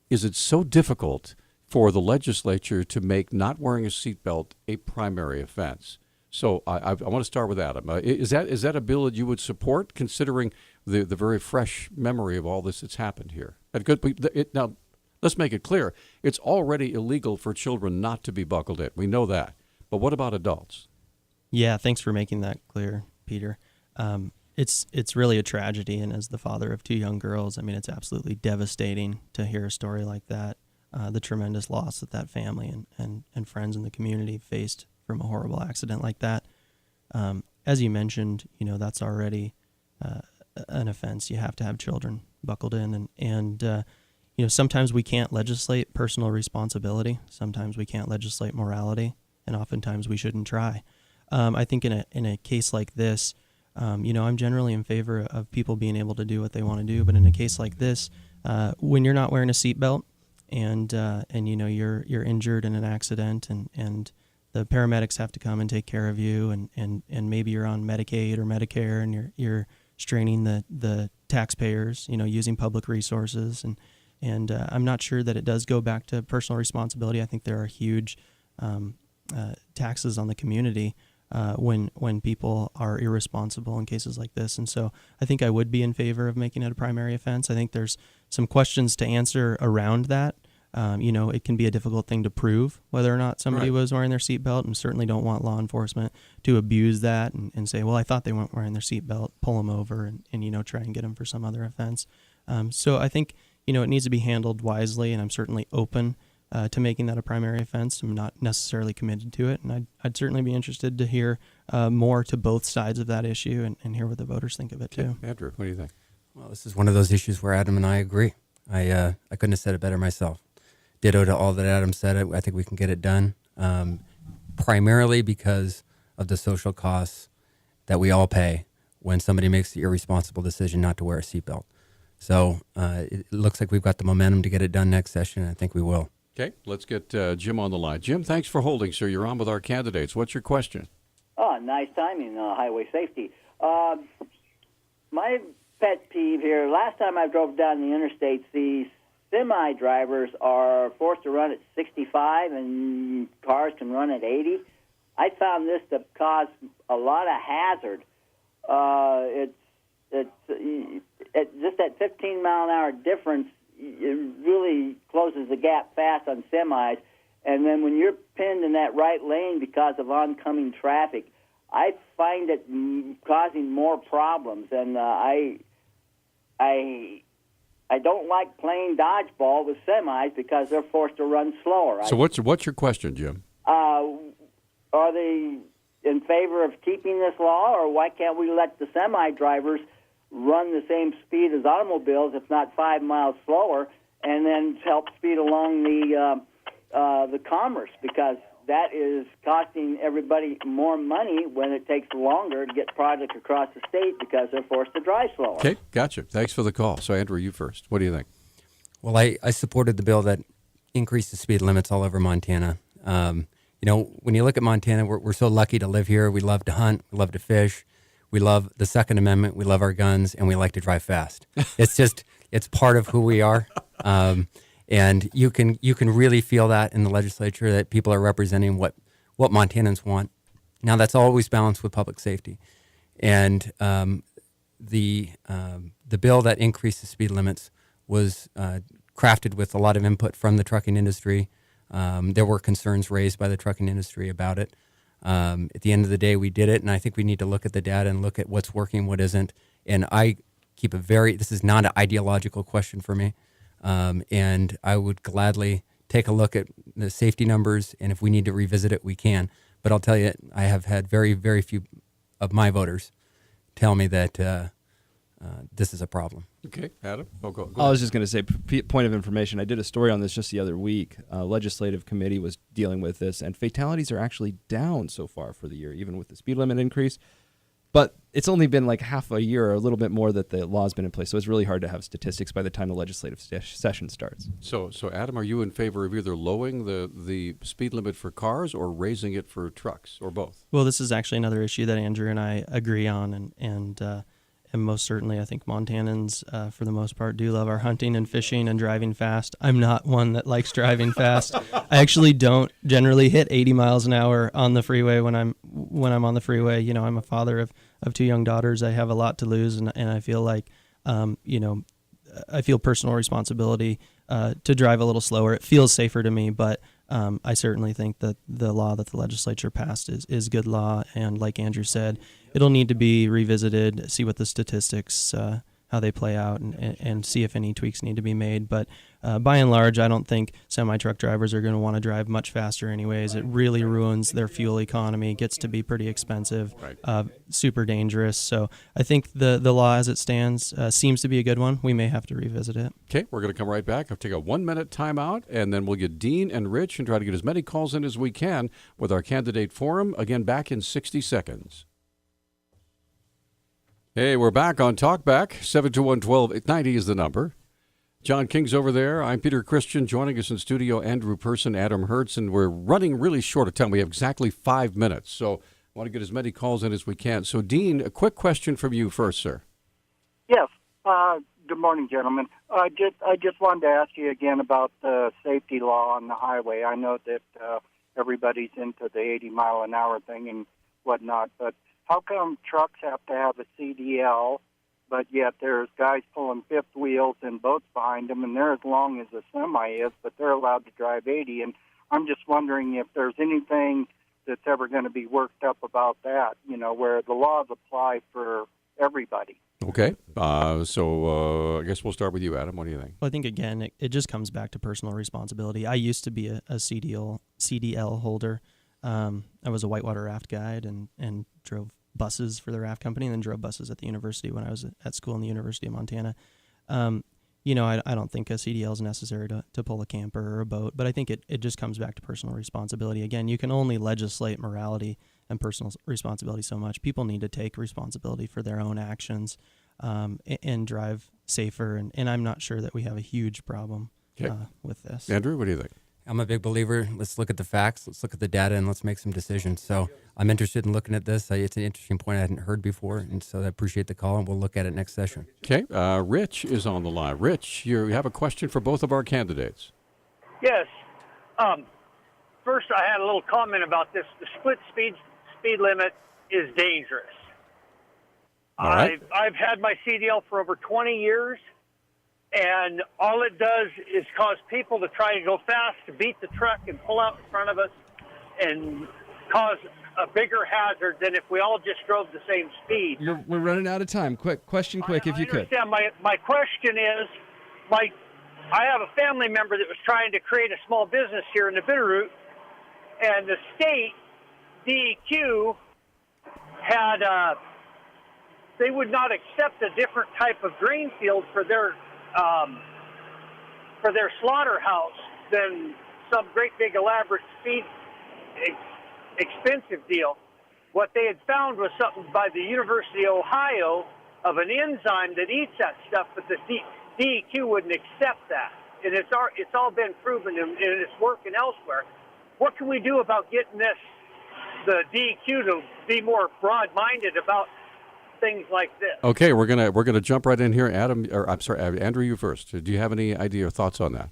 is it so difficult for the legislature to make not wearing a seatbelt a primary offense? So I want to start with Adam. Is that a bill that you would support, considering the very fresh memory of all this that's happened here? Now, let's make it clear. It's already illegal for children not to be buckled in. We know that. But what about adults? Yeah, thanks for making that clear, Peter. It's really a tragedy, and as the father of 2 young girls, I mean, it's absolutely devastating to hear a story like that. The tremendous loss that family and friends in the community faced from a horrible accident like that. As you mentioned, that's already an offense. You have to have children buckled in, and sometimes we can't legislate personal responsibility. Sometimes we can't legislate morality, and oftentimes we shouldn't try. I think in a case like this, I'm generally in favor of people being able to do what they want to do. But in a case like this, when you're not wearing a seatbelt and you're injured in an accident, and the paramedics have to come and take care of you, and maybe you're on Medicaid or Medicare, and you're straining the taxpayers, using public resources, and I'm not sure that it does go back to personal responsibility. I think there are huge taxes on the community when people are irresponsible in cases like this. And so I think I would be in favor of making it a primary offense. I think there's some questions to answer around that. It can be a difficult thing to prove whether or not somebody was wearing their seatbelt, and certainly don't want law enforcement to abuse that and say, well, I thought they weren't wearing their seatbelt, pull them over and try and get them for some other offense. So I think, it needs to be handled wisely, and I'm certainly open to making that a primary offense. I'm not necessarily committed to it, and I'd certainly be interested to hear more to both sides of that issue and hear what the voters think of it too. Andrew, what do you think? Well, this is one of those issues where Adam and I agree. I couldn't have said it better myself. Ditto to all that Adam said. I think we can get it done, primarily because of the social costs that we all pay when somebody makes the irresponsible decision not to wear a seatbelt. So it looks like we've got the momentum to get it done next session, and I think we will. Okay, let's get Jim on the line. Jim, thanks for holding, sir. You're on with our candidates. What's your question? Oh, nice timing, highway safety. My pet peeve here, last time I drove down the interstates, the semi drivers are forced to run at 65 and cars can run at 80. I found this to cause a lot of hazard. Just that 15-mile-an-hour difference, it really closes the gap fast on semis. And then when you're pinned in that right lane because of oncoming traffic, I find it causing more problems. And I don't like playing dodgeball with semis because they're forced to run slower. So what's your question, Jim? Are they in favor of keeping this law, or why can't we let the semi drivers run the same speed as automobiles, if not 5 miles slower, and then help speed along the commerce? Because that is costing everybody more money when it takes longer to get product across the state because they're forced to drive slower. Okay, gotcha. Thanks for the call. So, Andrew, you first. What do you think? Well, I supported the bill that increased the speed limits all over Montana. When you look at Montana, we're so lucky to live here. We love to hunt. We love to fish. We love the Second Amendment. We love our guns, and we like to drive fast. It's part of who we are. And you can really feel that in the legislature, that people are representing what Montanans want. Now, that's always balanced with public safety. And the bill that increased the speed limits was crafted with a lot of input from the trucking industry. There were concerns raised by the trucking industry about it. At the end of the day, we did it, and I think we need to look at the data and look at what's working, what isn't. And I keep this is not an ideological question for me. And I would gladly take a look at the safety numbers, and if we need to revisit it, we can. But I'll tell you, I have had very, very few of my voters tell me that this is a problem. Okay, Adam? Go I was just going to say, point of information, I did a story on this just the other week. Legislative committee was dealing with this, and fatalities are actually down so far for the year, even with the speed limit increase. But it's only been like half a year or a little bit more that the law's been in place. So it's really hard to have statistics by the time the legislative session starts. So Adam, are you in favor of either lowering the speed limit for cars or raising it for trucks, or both? Well, this is actually another issue that Andrew and I agree on, and most certainly I think Montanans, for the most part, do love our hunting and fishing and driving fast. I'm not one that likes driving fast. I actually don't generally hit 80 miles an hour on the freeway when I'm on the freeway. You know, I'm a father of 2 young daughters. I have a lot to lose, and I feel like, I feel personal responsibility to drive a little slower. It feels safer to me, but I certainly think that the law that the legislature passed is good law, and like Andrew said, it'll need to be revisited, see what the statistics, how they play out, and see if any tweaks need to be made. But by and large, I don't think semi-truck drivers are going to want to drive much faster anyways. It really ruins their fuel economy, gets to be pretty expensive, super dangerous. So I think the law as it stands seems to be a good one. We may have to revisit it. Okay, we're going to come right back. I'll take a 1-minute timeout, and then we'll get Dean and Rich and try to get as many calls in as we can with our candidate forum. Again, back in 60 seconds. Hey, we're back on Talkback. 721-1290 is the number. John King's over there. I'm Peter Christian. Joining us in studio, Andrew Person, Adam Hertz, and we're running really short of time. We have exactly 5 minutes, so I want to get as many calls in as we can. So, Dean, a quick question from you first, sir. Yes. Good morning, gentlemen. I just wanted to ask you again about the safety law on the highway. I know that everybody's into the 80-mile-an-hour thing and whatnot, but how come trucks have to have a CDL, but yet there's guys pulling fifth wheels and boats behind them, and they're as long as a semi is, but they're allowed to drive 80? And I'm just wondering if there's anything that's ever going to be worked up about that, where the laws apply for everybody. Okay. So I guess we'll start with you, Adam. What do you think? Well, I think, again, it just comes back to personal responsibility. I used to be a CDL holder. I was a whitewater raft guide and drove buses for the raft company, and then drove buses at the university when I was at school in the University of Montana. I don't think a CDL is necessary to pull a camper or a boat, but I think it just comes back to personal responsibility. Again, you can only legislate morality and personal responsibility so much. People need to take responsibility for their own actions and drive safer, and I'm not sure that we have a huge problem with this. Andrew, what do you think? I'm a big believer. Let's look at the facts. Let's look at the data, and let's make some decisions. So I'm interested in looking at this. It's an interesting point I hadn't heard before, and so I appreciate the call, and we'll look at it next session. Okay. Rich is on the line. Rich, you have a question for both of our candidates. Yes. First, I had a little comment about this. The split speed limit is dangerous. All right. I've had my CDL for over 20 years. And all it does is cause people to try to go fast, to beat the truck and pull out in front of us and cause a bigger hazard than if we all just drove the same speed. We're running out of time. Quick if you could. My question is, I have a family member that was trying to create a small business here in the Bitterroot, and the state DEQ had they would not accept a different type of grain field for their slaughterhouse than some great big elaborate feed expensive deal. What they had found was something by the University of Ohio of an enzyme that eats that stuff, but the DEQ wouldn't accept that. And it's all been proven, and it's working elsewhere. What can we do about getting the DEQ to be more broad-minded about things like this? Okay, we're gonna jump right in here. Andrew, you first. Do you have any idea or thoughts on that?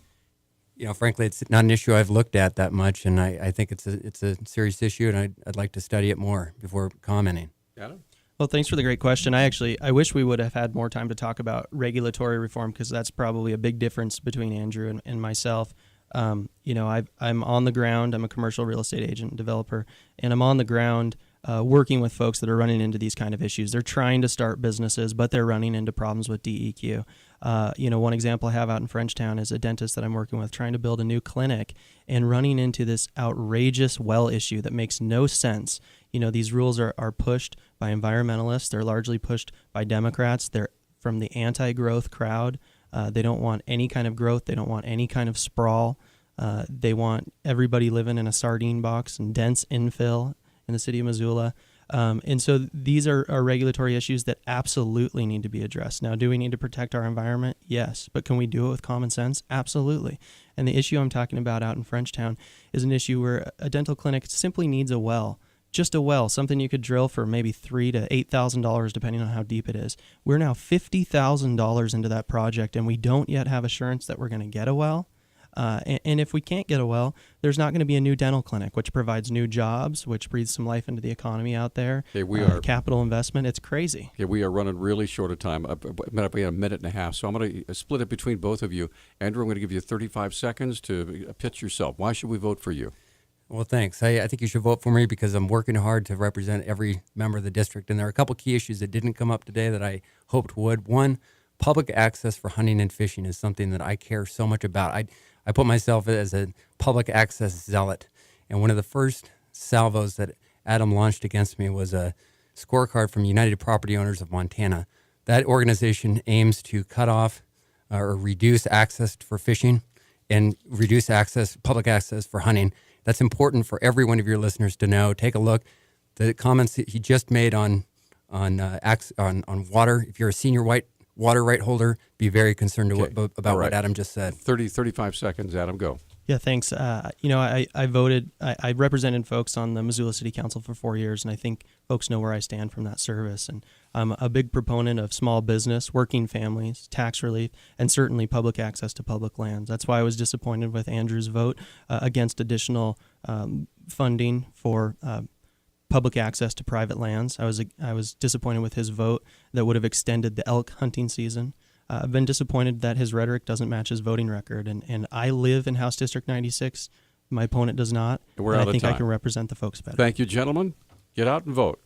Frankly, it's not an issue I've looked at that much, and I think it's a serious issue, and I'd like to study it more before commenting. Adam? Well, thanks for the great question. I wish we would have had more time to talk about regulatory reform, because that's probably a big difference between Andrew and myself. I'm on the ground. I'm a commercial real estate agent and developer, and I'm on the ground working with folks that are running into these kind of issues. They're trying to start businesses, but they're running into problems with DEQ. One example I have out in Frenchtown is a dentist that I'm working with trying to build a new clinic and running into this outrageous well issue that makes no sense. These rules are pushed by environmentalists. They're largely pushed by Democrats. They're from the anti-growth crowd. They don't want any kind of growth. They don't want any kind of sprawl. They want everybody living in a sardine box and dense infill in the city of Missoula. And so these are regulatory issues that absolutely need to be addressed. Now, do we need to protect our environment? Yes. But can we do it with common sense? Absolutely. And the issue I'm talking about out in Frenchtown is an issue where a dental clinic simply needs a well. Just a well, something you could drill for maybe $3,000 to $8,000, depending on how deep it is. We're now $50,000 into that project, and we don't yet have assurance that we're going to get a well. And if we can't get a well, there's not going to be a new dental clinic, which provides new jobs, which breathes some life into the economy out there. Okay, we are capital investment. It's crazy. Yeah, we are running really short of time. We have a minute and a half, so I'm going to split it between both of you. Andrew, I'm going to give you 35 seconds to pitch yourself. Why should we vote for you? Well, thanks. I think you should vote for me because I'm working hard to represent every member of the district. And there are a couple key issues that didn't come up today that I hoped would. One, public access for hunting and fishing is something that I care so much about. I put myself as a public access zealot. And one of the first salvos that Adam launched against me was a scorecard from United Property Owners of Montana. That organization aims to cut off or reduce access for fishing and reduce public access for hunting. That's important for every one of your listeners to know. Take a look. The comments that he just made on water. If you're a senior water right holder, be very concerned about what Adam just said. 35 seconds, Adam, go. Yeah, thanks. I voted. I represented folks on the Missoula City Council for 4 years, and I think folks know where I stand from that service. And I'm a big proponent of small business, working families, tax relief, and certainly public access to public lands. That's why I was disappointed with Andrew's vote against additional funding for public access to private lands. I was disappointed with his vote that would have extended the elk hunting season. I've been disappointed that his rhetoric doesn't match his voting record. And I live in House District 96. My opponent does not. We're out of time. I think I can represent the folks better. Thank you, gentlemen. Get out and vote.